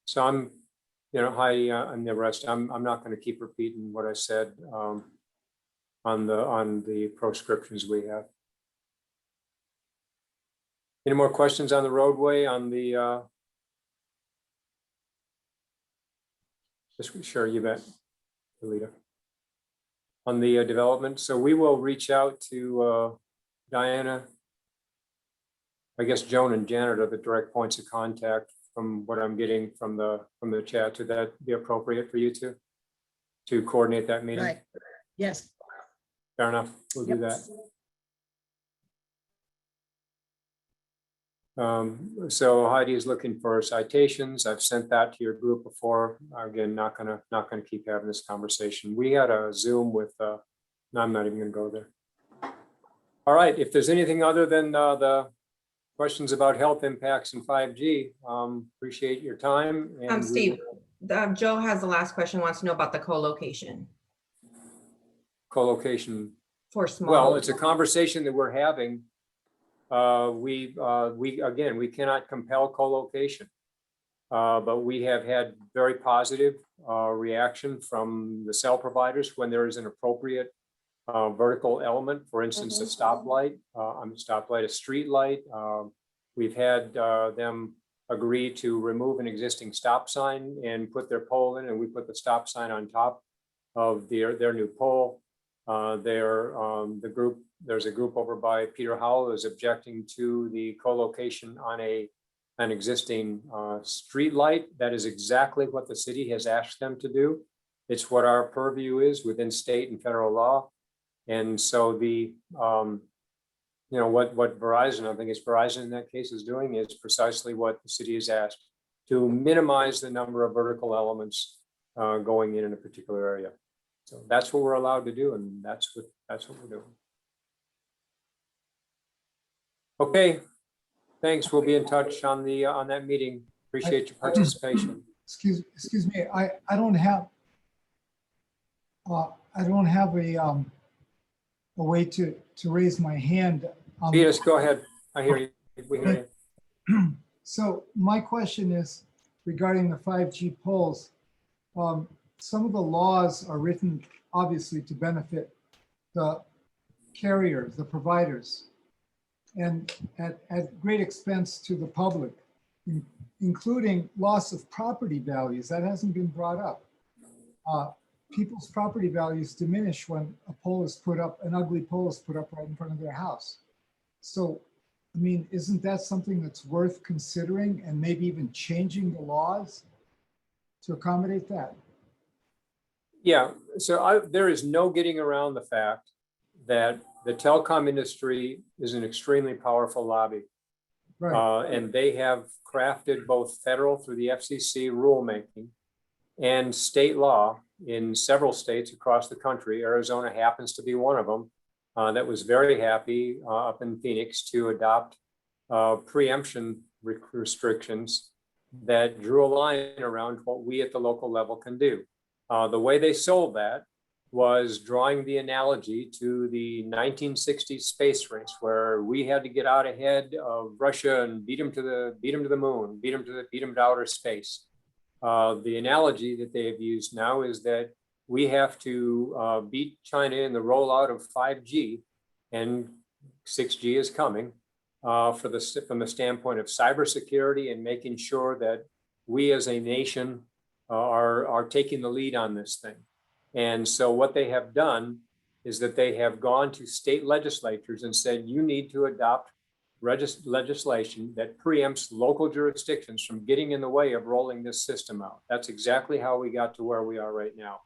so you know, Heidi, and the rest, I'm not going to keep repeating what I said on the proscriptions we have. Any more questions on the roadway, on the sure, you bet, Alita. On the development, so we will reach out to Diana. I guess Joan and Janet are the direct points of contact from what I'm getting from the chat. Would that be appropriate for you to coordinate that meeting? Right. Yes. Fair enough. We'll do that. So Heidi is looking for citations. I've sent that to your group before. Again, not gonna keep having this conversation. We had a Zoom with, no, I'm not even gonna go there. All right, if there's anything other than the questions about health impacts and 5G, appreciate your time. And Steve, Joe has the last question, wants to know about the co-location co-location. for small. Well, it's a conversation that we're having. We cannot compel co-location, but we have had very positive reaction from the cell providers when there is an appropriate vertical element, for instance, a stoplight, a street light. We've had them agree to remove an existing stop sign and put their pole in, and we put the stop sign on top of their new pole. There's a group over by Peter Howell is objecting to the co-location on an existing street light. That is exactly what the city has asked them to do. It's what our purview is within state and federal law. And so what Verizon, I think it's Verizon in that case, is doing is precisely what the city has asked, to minimize the number of vertical elements going in a particular area. So that's what we're allowed to do, and that's what we're doing. Okay, thanks. We'll be in touch on that meeting. Appreciate your participation. Excuse me. I don't have a way to raise my hand. Yes, go ahead. I hear you. We hear you. So my question is regarding the 5G poles. Some of the laws are written obviously to benefit the carriers, the providers, and at great expense to the public, including loss of property values. That hasn't been brought up. People's property values diminish when a pole is put up, an ugly pole is put up right in front of their house. So, I mean, isn't that something that's worth considering and maybe even changing the laws to accommodate that? Yeah, so there is no getting around the fact that the telecom industry is an extremely powerful lobby. Right. And they have crafted both federal through the FCC rulemaking and state law in several states across the country. Arizona happens to be one of them that was very happy up in Phoenix to adopt preemption restrictions that drew a line around what we at the local level can do. The way they sold that was drawing the analogy to the 1960s space race, where we had to get out ahead of Russia and beat them to the moon, beat them to outer space. The analogy that they have used now is that we have to beat China in the rollout of 5G, and 6G is coming from the standpoint of cybersecurity and making sure that we as a nation are taking the lead on this thing. And so what they have done is that they have gone to state legislatures and said, you need to adopt legislation that preempts local jurisdictions from getting in the way of rolling this system out. That's exactly how we got to where we are right now.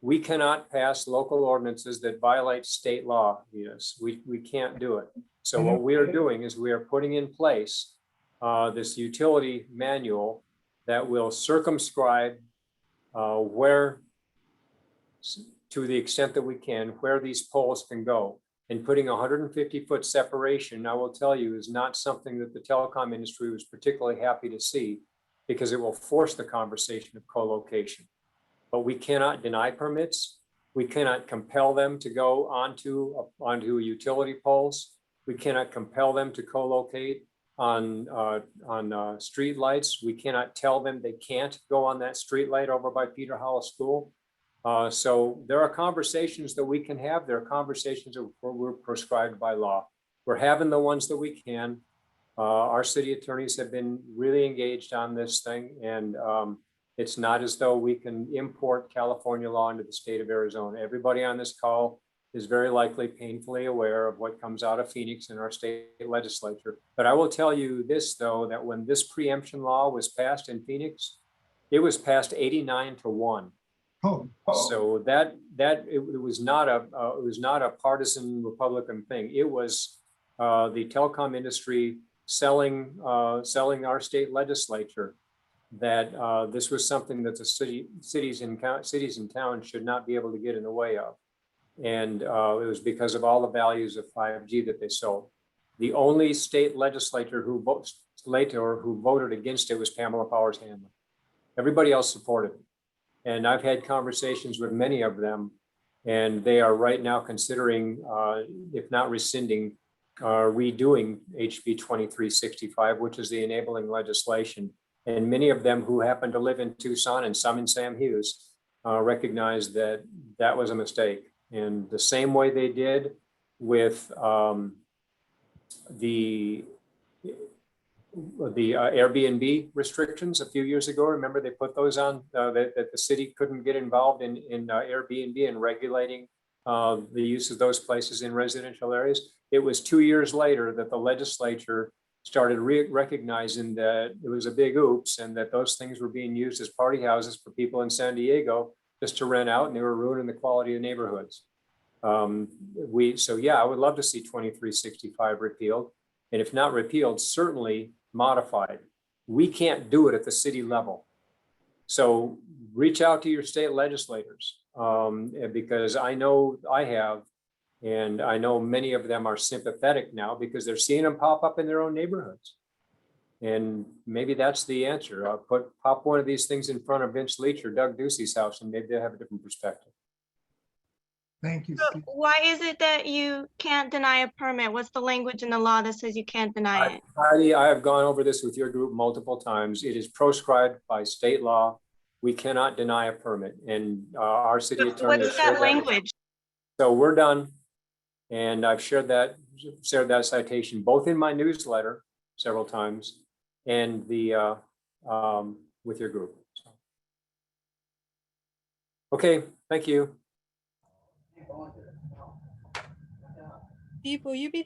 We cannot pass local ordinances that violate state law. Yes, we can't do it. So what we are doing is we are putting in place this utility manual that will circumscribe where, to the extent that we can, where these poles can go. And putting 150-foot separation, I will tell you, is not something that the telecom industry was particularly happy to see, because it will force the conversation of co-location. But we cannot deny permits. We cannot compel them to go onto utility poles. We cannot compel them to co-locate. street lights. We cannot tell them they can't go on that street light over by Peter Hall School. So there are conversations that we can have. There are conversations that we're prescribed by law. We're having the ones that we can. Our city attorneys have been really engaged on this thing, and it's not as though we can import California law into the state of Arizona. Everybody on this call is very likely painfully aware of what comes out of Phoenix in our state legislature. But I will tell you this, though, that when this preemption law was passed in Phoenix, it was passed 89-1. Oh, So it was not a partisan Republican thing. It was the telecom industry selling our state legislature that this was something that the cities and towns should not be able to get in the way of. And it was because of all the values of 5G that they sold. The only state legislator who voted against it was Pamela Powers Handler. Everybody else supported it. And I've had conversations with many of them, and they are right now considering, if not rescinding, redoing HB 2365, which is the enabling legislation. And many of them who happen to live in Tucson and some in Sam Hughes recognize that that was a mistake. And the same way they did with the Airbnb restrictions a few years ago. Remember, they put those on that the city couldn't get involved in Airbnb and regulating the use of those places in residential areas. It was 2 years later that the legislature started recognizing that it was a big oops and that those things were being used as party houses for people in San Diego just to rent out, and they were ruining the quality of neighborhoods. So yeah, I would love to see 2365 repealed. And if not repealed, certainly modified. We can't do it at the city level. So reach out to your state legislators because I know I have, and I know many of them are sympathetic now because they're seeing them pop up in their own neighborhoods. And maybe that's the answer. I'll pop one of these things in front of Vince Leach or Doug Ducey's house, and maybe they'll have a different perspective. thank you, So Steve. why is it that you can't deny a permit? What's the language in the law that says you can't deny it? Heidi, I have gone over this with your group multiple times. It is proscribed by state law. We cannot deny a permit, and our city attorney What has is shared that that. language? So we're done, and I've shared that citation both in my newsletter several times and the with your group. So. Okay, thank you. Steve, will you be